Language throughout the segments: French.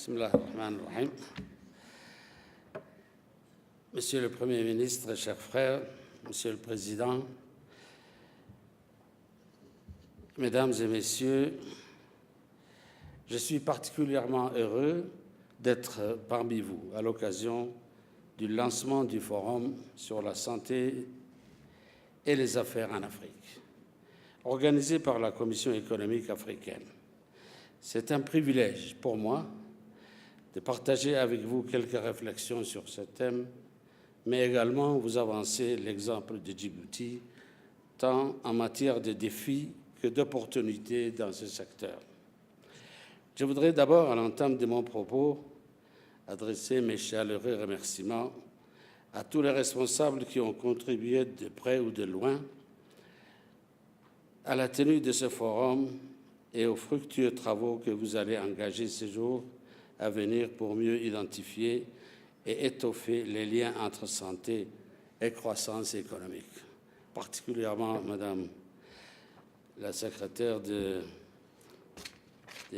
Bismillahirrahmanirrahim. Monsieur le Premier ministre, chers frères, Monsieur le Président, Mesdames et Messieurs, je suis particulièrement heureux d'être parmi vous à l'occasion du lancement du Forum sur la santé et les affaires en Afrique, organisé par la Commission économique africaine. C'est un privilège pour moi de partager avec vous quelques réflexions sur ce thème, mais également vous avancer l'exemple de Djibouti, tant en matière de défis que d'opportunités dans ce secteur. Je voudrais d'abord, à l'entame de mon propos, adresser mes chaleureux remerciements à tous les responsables qui ont contribué de près ou de loin à la tenue de ce forum et aux fructueux travaux que vous allez engager ces jours à venir pour mieux identifier et étoffer les liens entre santé et croissance économique. Particulièrement, Madame la secrétaire des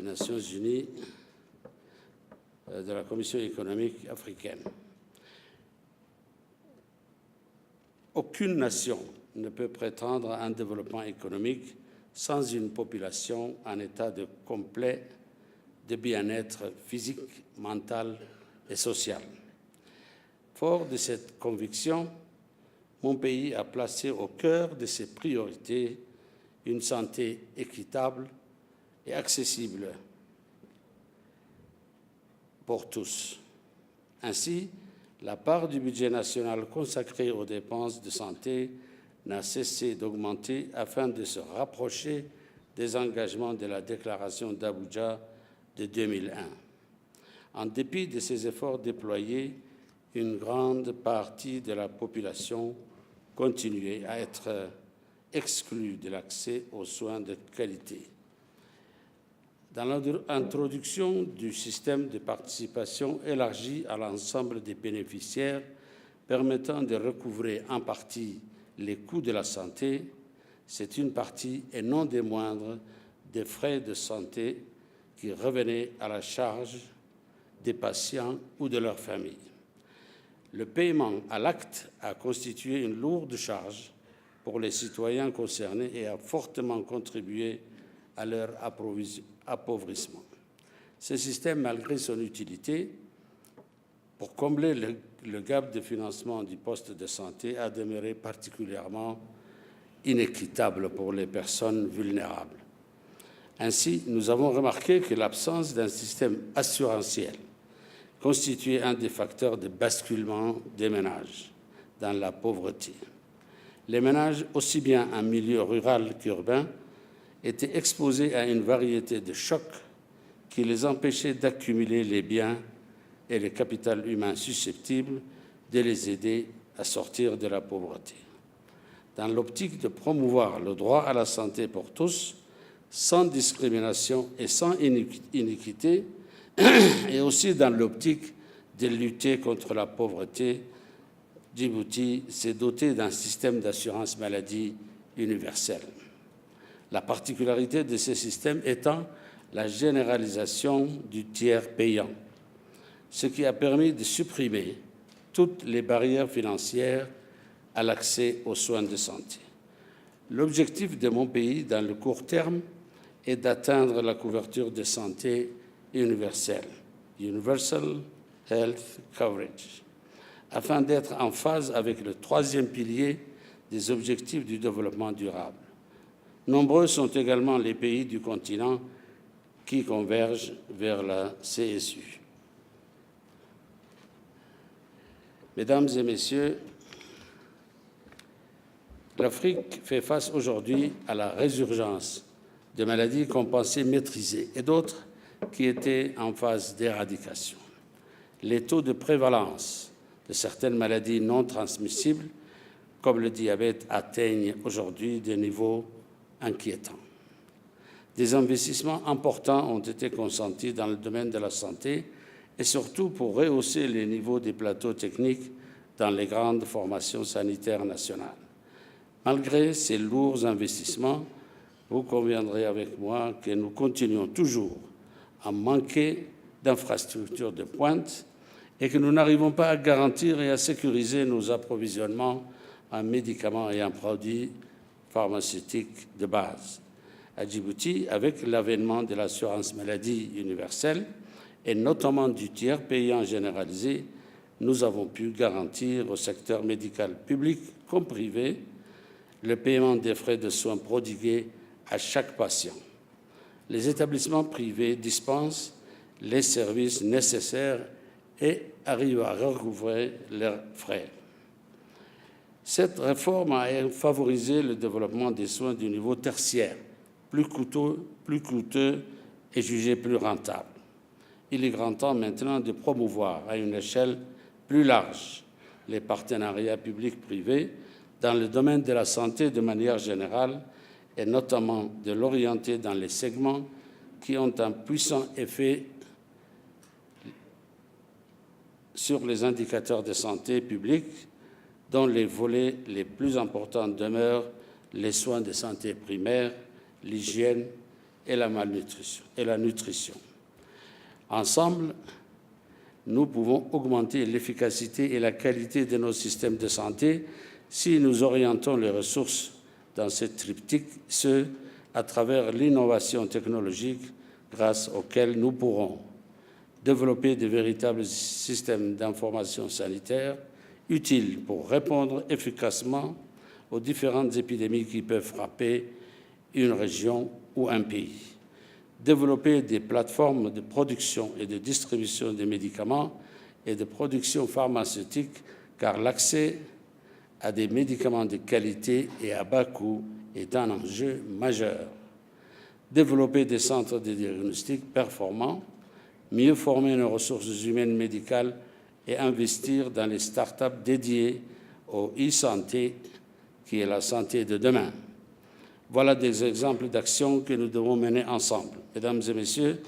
Nations Unies, de la Commission économique africaine. Aucune nation ne peut prétendre à un développement économique sans une population en état de complet de bien-être physique, mental et social. Fort de cette conviction, mon pays a placé au cœur de ses priorités une santé équitable et accessible pour tous. Ainsi, la part du budget national consacrée aux dépenses de santé n'a cessé d'augmenter afin de se rapprocher des engagements de la déclaration d'Abuja de 2001. En dépit de ces efforts déployés, une grande partie de la population continuait à être exclue de l'accès aux soins de qualité. Dans l'introduction du système de participation élargi à l'ensemble des bénéficiaires, permettant de recouvrer en partie les coûts de la santé, c'est une partie, et non des moindres, des frais de santé qui revenaient à la charge des patients ou de leurs familles. Le paiement à l'acte a constitué une lourde charge pour les citoyens concernés et a fortement contribué à leur appauvrissement. Ce système, malgré son utilité, pour combler le gap de financement du poste de santé, a demeuré particulièrement inéquitable pour les personnes vulnérables. Ainsi, nous avons remarqué que l'absence d'un système assurantiel constituait un des facteurs de basculement des ménages dans la pauvreté. Les ménages, aussi bien en milieu rural qu'urbain, étaient exposés à une variété de chocs qui les empêchaient d'accumuler les biens et le capital humain susceptibles de les aider à sortir de la pauvreté. Dans l'optique de promouvoir le droit à la santé pour tous, sans discrimination et sans iniquité, et aussi dans l'optique de lutter contre la pauvreté, Djibouti s'est doté d'un système d'assurance maladie universel. La particularité de ce système étant la généralisation du tiers payant, ce qui a permis de supprimer toutes les barrières financières à l'accès aux soins de santé. L'objectif de mon pays, dans le court terme, est d'atteindre la couverture de santé universelle, Universal Health Coverage, afin d'être en phase avec le troisième pilier des objectifs du développement durable. Nombreux sont également les pays du continent qui convergent vers la CSU. Mesdames et Messieurs, l'Afrique fait face aujourd'hui à la résurgence de maladies qu'on pensait maîtrisées et d'autres qui étaient en phase d'éradication. Les taux de prévalence de certaines maladies non transmissibles, comme le diabète, atteignent aujourd'hui des niveaux inquiétants. Des investissements importants ont été consentis dans le domaine de la santé et surtout pour rehausser les niveaux des plateaux techniques dans les grandes formations sanitaires nationales. Malgré ces lourds investissements, vous conviendrez avec moi que nous continuons toujours à manquer d'infrastructures de pointe et que nous n'arrivons pas à garantir et à sécuriser nos approvisionnements en médicaments et en produits pharmaceutiques de base. À Djibouti, avec l'avènement de l'assurance maladie universelle et notamment du tiers payant généralisé, nous avons pu garantir au secteur médical public comme privé le paiement des frais de soins prodigués à chaque patient. Les établissements privés dispensent les services nécessaires et arrivent à recouvrer leurs frais. Cette réforme a favorisé le développement des soins du niveau tertiaire, plus coûteux et jugé plus rentable. Il est grand temps maintenant de promouvoir à une échelle plus large les partenariats publics-privés dans le domaine de la santé de manière générale et notamment de l'orienter dans les segments qui ont un puissant effet sur les indicateurs de santé publique, dont les volets les plus importants demeurent les soins de santé primaire, l'hygiène et la nutrition. Ensemble, nous pouvons augmenter l'efficacité et la qualité de nos systèmes de santé si nous orientons les ressources dans ce triptyque, ce à travers l'innovation technologique grâce auquel nous pourrons développer de véritables systèmes d'information sanitaire utiles pour répondre efficacement aux différentes épidémies qui peuvent frapper une région ou un pays. Développer des plateformes de production et de distribution des médicaments et de production pharmaceutique, car l'accès à des médicaments de qualité et à bas coût est un enjeu majeur. Développer des centres de diagnostic performants, mieux former nos ressources humaines médicales et investir dans les start-up dédiées au e-santé, qui est la santé de demain. Voilà des exemples d'actions que nous devons mener ensemble. Mesdames et messieurs,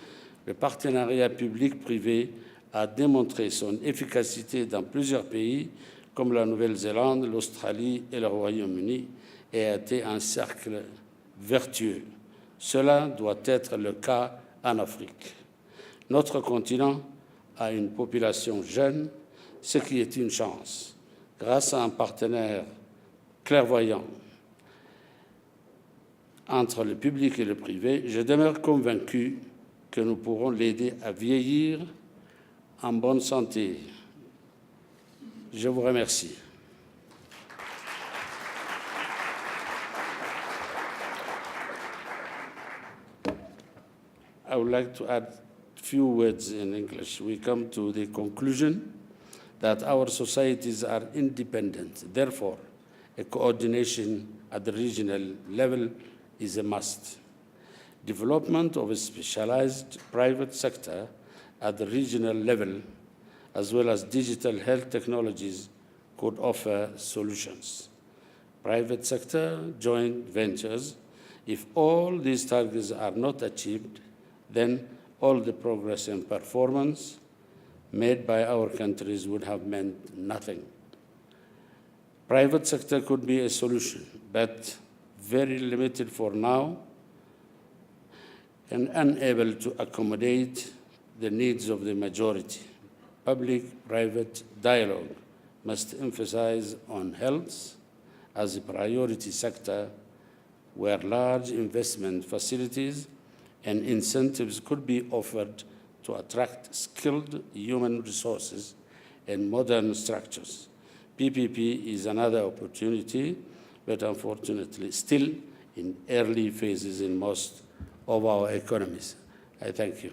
le partenariat public-privé a démontré son efficacité dans plusieurs pays, comme la Nouvelle-Zélande, l'Australie et le Royaume-Uni, et a été un cercle vertueux. Cela doit être le cas en Afrique. Notre continent a une population jeune, ce qui est une chance. Grâce à un partenaire clairvoyant entre le public et le privé, je demeure convaincu que nous pourrons l'aider à vieillir en bonne santé. Je vous remercie. I would like to add a few words in English. We come to the conclusion that our societies are independent. Therefore, a coordination at the regional level is a must. Development of a specialized private sector at the regional level, as well as digital health technologies, could offer solutions. Private sector joint ventures, if all these targets are not achieved, then all the progress and performance made by our countries would have meant nothing. Private sector could be a solution, but very limited for now and unable to accommodate the needs of the majority. Public-private dialogue must emphasize on health as a priority sector where large investment facilities and incentives could be offered to attract skilled human resources and modern structures. PPP is another opportunity, but unfortunately still in early phases in most of our economies. I thank you.